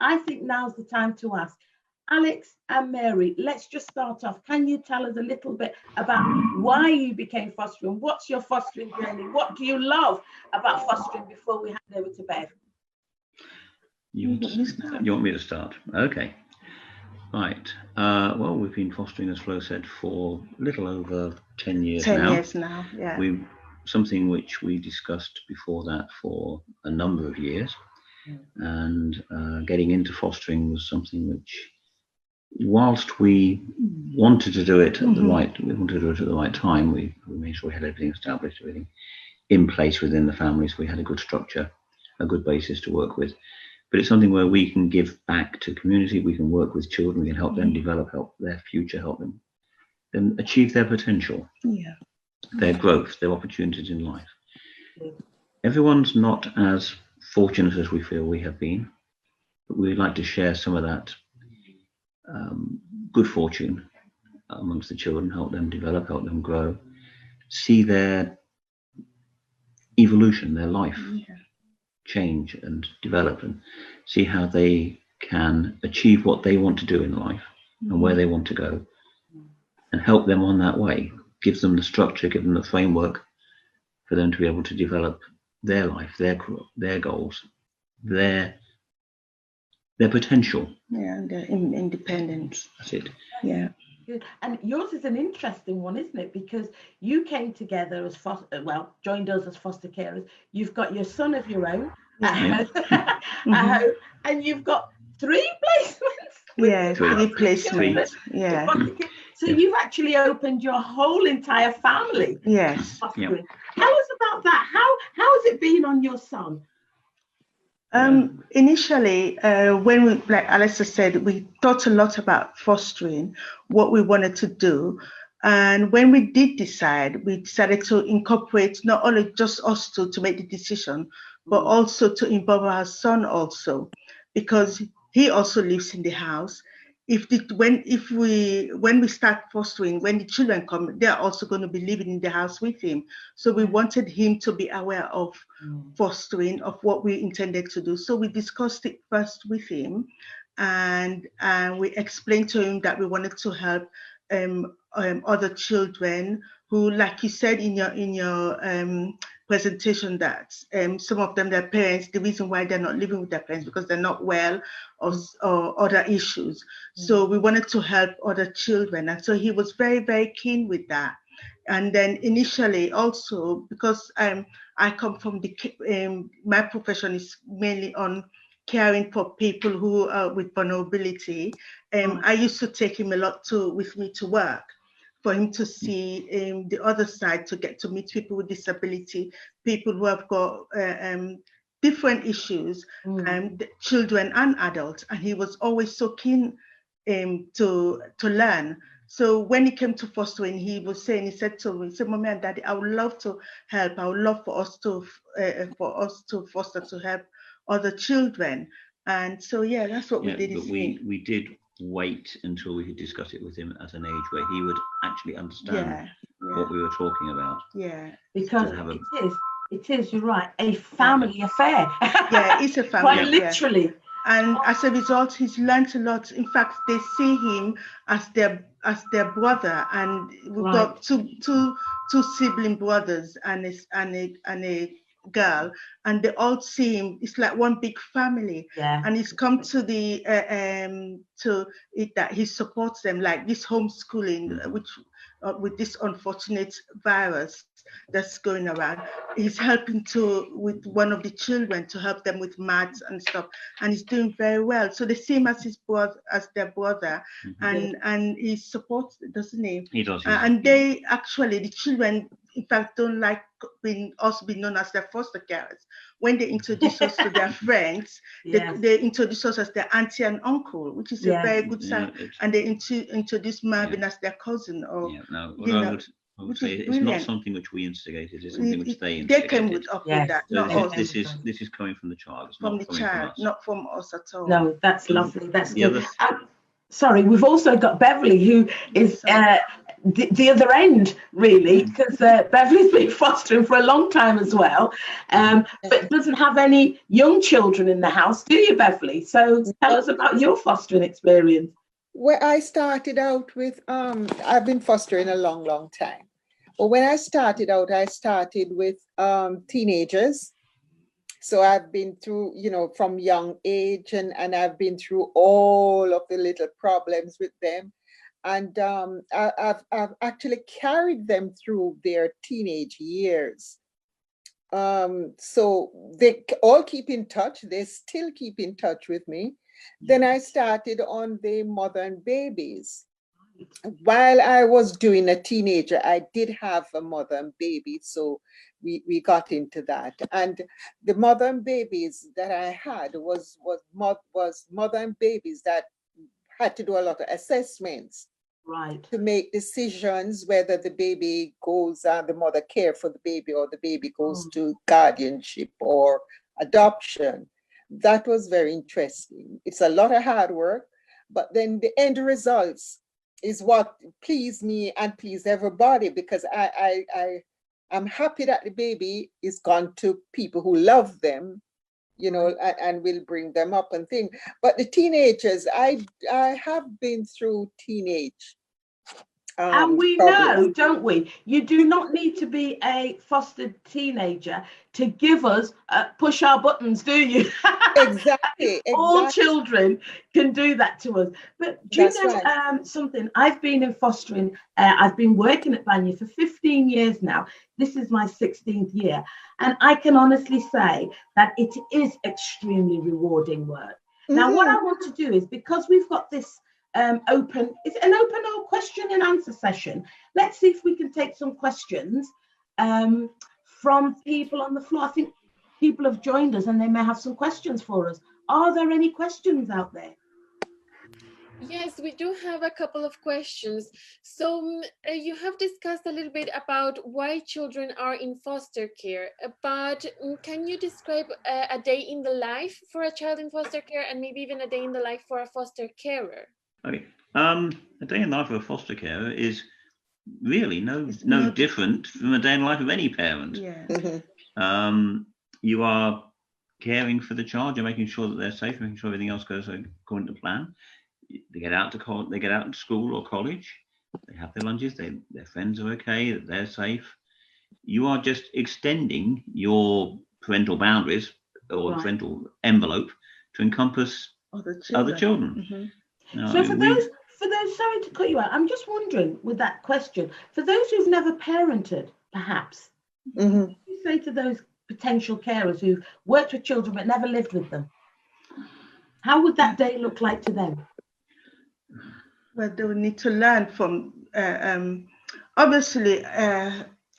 I think now's the time to ask. Alex and Mary, let's just start off. Can you tell us a little bit about why you became fostering? What's your fostering journey? What do you love about fostering before we hand over to Bev? You want me to start? Okay. Right. Well, we've been fostering, as Flo said, for a little over 10 years 10 years now, yeah. Something which we discussed before that for a number of years. And getting into fostering was something which, whilst we wanted to do it at the right time, we made sure we had everything established, everything in place within the families. We had a good structure, a good basis to work with. But it's something where we can give back to community, we can work with children, we can help them develop, help their future, help them achieve their potential, their growth, their opportunities in life. Everyone's not as fortunate as we feel we have been, but we'd like to share some of that good fortune amongst the children, help them develop, help them grow, see their evolution, their life change and develop, and see how they can achieve what they want to do in life and where they want to go, and help them on that way, give them the structure, give them the framework for them to be able to develop their life, their goals, their potential. Yeah, and their independence. That's it. Yeah. And yours is an interesting one, isn't it? Because you came together as joined us as foster carers. You've got your son of your own, and you've got 3 placements. Yeah, 3 placements. Yeah. So you've actually opened your whole entire family. Yes. Tell us about that. How has it been on your son? Initially, when we, like Alexa said, we thought a lot about fostering, what we wanted to do. And when we did decide, we decided to incorporate not only just us two to make the decision, but also to involve our son also, because he also lives in the house. When we start fostering, when the children come, they're also going to be living in the house with him. So we wanted him to be aware of fostering, of what we intended to do. So we discussed it first with him, and we explained to him that we wanted to help other children who, like you said in your presentation, that some of them, their parents, the reason why they're not living with their parents because they're not well or other issues. So we wanted to help other children, and so he was very, very keen with that. And then initially also, because I come from my profession is mainly on caring for people who are with vulnerability. I used to take him a lot with me to work, for him to see the other side, to get to meet people with disability, people who have got different issues, children and adults. And he was always so keen to learn. So when he came to fostering, he said to me, Mommy and Daddy, I would love to help. I would love for us to foster, to help other children. And so, yeah, that's what we did. But we did wait until we could discuss it with him at an age where he would actually understand what we were talking about. Yeah, because it is, you're right, a family affair. Yeah, it's a family quite literally. And as a result, he's learned a lot. In fact, they see him as their brother, and we've got two sibling brothers and a girl, and they all see him. It's like one big family. Yeah. And he's come to it that he supports them, like this homeschooling, which with this unfortunate virus that's going around, he's helping with one of the children to help them with maths and stuff, and he's doing very well. So they see him as their brother, and he supports, doesn't he? He does. And they actually, the children, in fact, don't like being known as their foster carers. When they introduce us to their friends, they introduce us as their auntie and uncle, which is a very good sign. And they introduce Marvin as their cousin. I would say it's not something which we instigated. It's something which they instigated. They came with that. So this is coming from the child. It's from the child, not from us at all. No, that's lovely. That's good. Sorry, we've also got Beverly, who is the other end, really, because Beverly's been fostering for a long time as well, but doesn't have any young children in the house, do you, Beverly? So tell us about your fostering experience. Where I started out with, I've been fostering a long, long time. But when I started out with teenagers. So I've been through, from young age, and I've been through all of the little problems with them. And I've actually carried them through their teenage years. So they all keep in touch. They still keep in touch with me. Then I started on the mother and babies. While I was doing a teenager, I did have a mother and baby. So we got into that. And the mother and babies that I had was mother and babies that had to do a lot of assessments. Right. To make decisions whether the baby goes the mother care for the baby, or the baby goes to guardianship or adoption. That was very interesting. It's a lot of hard work, but then the end results is what pleased me and pleased everybody, because I'm happy that the baby is gone to people who love them, and will bring them up and things. But the teenagers, I have been through teenage. And we know, don't we? You do not need to be a fostered teenager to give us push our buttons, do you? Exactly. All children can do that to us. But do you know something? I've been in fostering. I've been working at Banya for 15 years now. This is my 16th year, and I can honestly say that it is extremely rewarding work. Now, what I want to do is, because we've got this. It's an open or question and answer session. Let's see if we can take some questions from people on the floor. I think people have joined us and they may have some questions for us. Are there any questions out there? Yes, we do have a couple of questions. So you have discussed a little bit about why children are in foster care, but can you describe a day in the life for a child in foster care, and maybe even a day in the life for a foster carer? Okay. A day in the life of a foster carer is really no different from a day in the life of any parent. Yeah. You are caring for the child. You're making sure that they're safe, making sure everything else goes according to plan. They get out to they get out to school or college. They have their lunches. Their friends are okay. That they're safe. You are just extending your parental boundaries or parental envelope to encompass other children. No, so for those, sorry to cut you out, I'm just wondering with that question, for those who've never parented, perhaps, what do you say to those potential carers who've worked with children but never lived with them? How would that day look like to them? Well, they will need to learn from, obviously,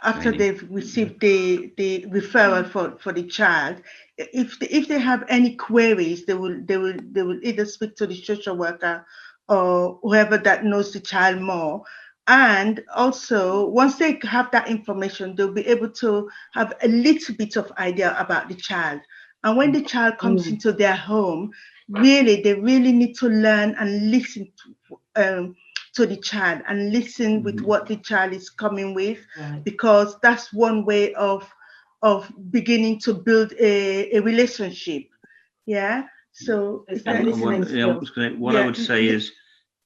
after they've received the referral for the child, if they have any queries, they will either speak to the social worker or whoever that knows the child more. And also, once they have that information, they'll be able to have a little bit of idea about the child. And when the child comes into their home, they really need to learn and listen to the child and listen with what the child is coming with, because that's one way of beginning to build a relationship. Yeah. So what I would say is,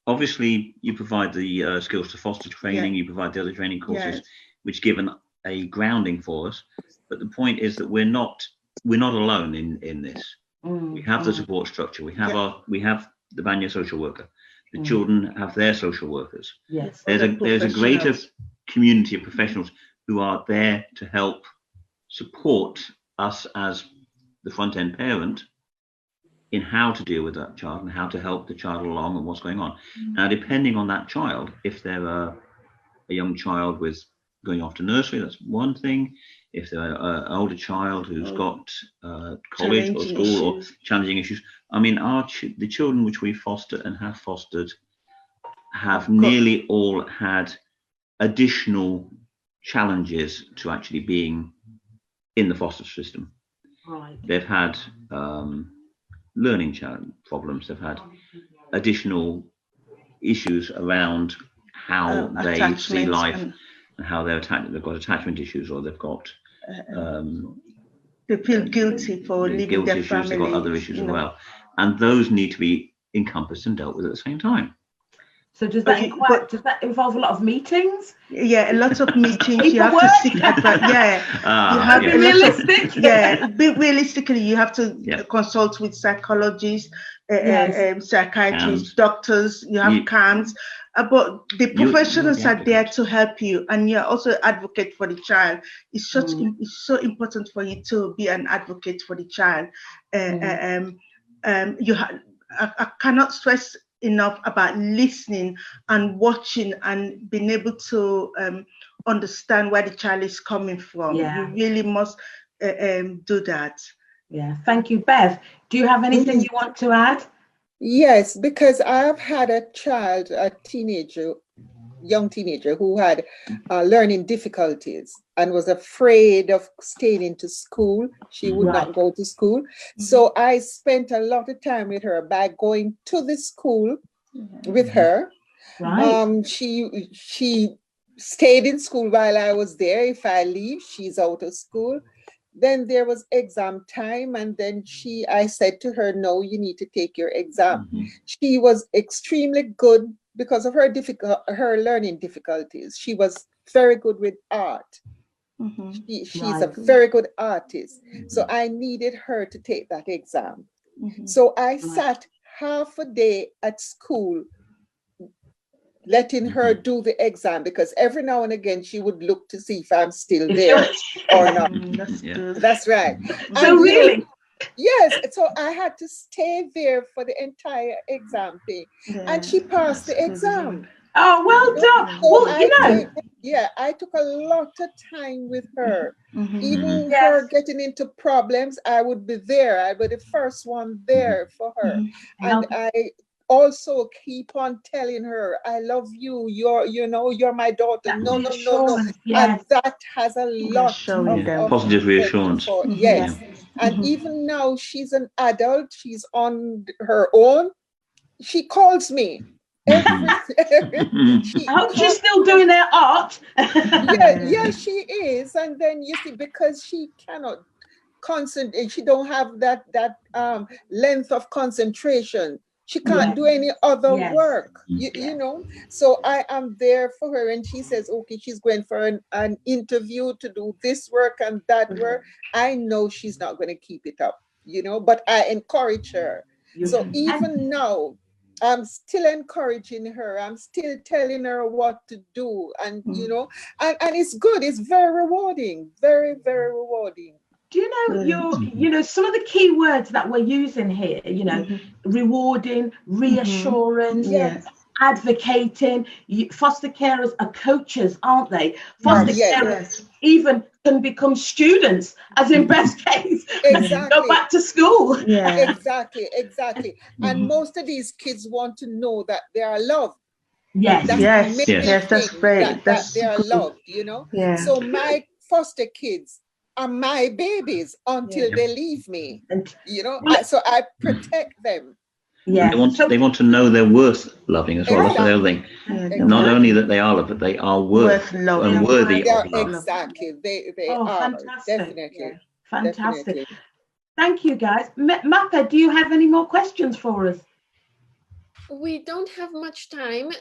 obviously you provide the skills to foster training, you provide the other training courses, which give a grounding for us. But the point is that we're not alone in this. We have the support structure. We have the Banya social worker. The children have their social workers. Yes. There's a greater community of professionals who are there to help support us as the front end parent in how to deal with that child and how to help the child along and what's going on. Now, depending on that child, if they're a young child with going off to nursery, that's one thing. If they're an older child who's got college or school or challenging issues, I mean, the children which we foster and have fostered have nearly all had additional challenges to actually being in the foster system. Right. They've had problems. They've had additional issues around how they see attachments life and how they've got attachment issues, or they've got they feel guilty for leaving guilt their issues, family. they've got other issues you as know. well. And those need to be encompassed and dealt with at the same time. So does that involve a lot of meetings? Yeah, a lot of meetings. You have to seek advice. Yeah, you have Be realistic. Realistically, you have to consult with psychologists, psychiatrists, doctors. You have CAMs, but the professionals are there to help you, and you're also an advocate for the child. It's so important for you to be an advocate for the child. I cannot stress enough about listening and watching and being able to understand where the child is coming from. You really must do that. Yeah, thank you. Bev, do you have anything you want to add? Yes, because I've had a child, young teenager who had learning difficulties and was afraid of staying into school. She would not go to school. So I spent a lot of time with her by going to the school with her. She stayed in school while I was there. If I leave, she's out of school. Then there was exam time, and then I said to her, no, you need to take your exam. She was extremely good because of her learning difficulties. She was very good with art. She's a very good artist. So I needed her to take that exam. So I sat half a day at school letting her do the exam, because every now and again she would look to see if I'm still there or not. That's right. So really? Yes. So I had to stay there for the entire exam thing. And she passed the exam. Oh, well done. So I took a lot of time with her. Even her getting into problems, I would be there. I would be the first one there for her. And I also keep on telling her, I love you, you're my daughter. No. And that has a lot of positive reassurance. And even now she's an adult, she's on her own, she calls me. I hope she's still doing her art. yeah, she is. And then you see, because she cannot concentrate, she don't have that length of concentration. She can't do any other work, you know. So I am there for her, and she says, okay, she's going for an interview to do this work and that work. I know she's not going to keep it up, you know, but I encourage her. So even now, I'm still encouraging her. I'm still telling her what to do, and you know, and it's good. It's very rewarding, very, very rewarding. Do you know, some of the key words that we're using here, you know, rewarding, reassurance, advocating. Foster carers are coaches, aren't they? Foster carers even can become students, as in best case, go back to school. Exactly. And most of these kids want to know that they are loved. That's great. That they are loved, you know. So my foster kids are my babies until they leave me, you know. So I protect them. They want to know they're worth loving as well. That's the other thing. Not only that they are loved, but they are worth love and worthy of love. Exactly. They are. Fantastic. Definitely. Fantastic. Definitely. Thank you, guys. Mappa, do you have any more questions for us? We don't have much time,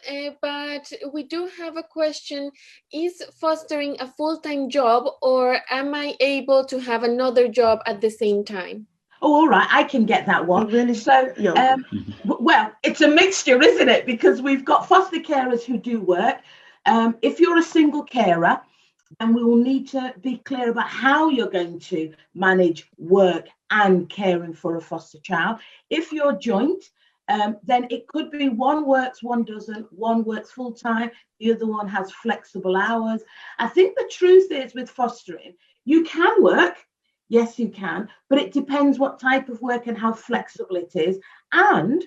but we do have a question. Is fostering a full-time job, or am I able to have another job at the same time? Oh, all right, I can get that one. Really? So, well, it's a mixture, isn't it? Because we've got foster carers who do work. If you're a single carer, then we will need to be clear about how you're going to manage work and caring for a foster child. If you're joint, then it could be one works, one doesn't, one works full time, the other one has flexible hours. I think the truth is with fostering, you can work, yes you can, but it depends what type of work and how flexible it is, and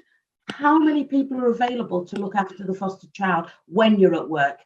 how many people are available to look after the foster child when you're at work.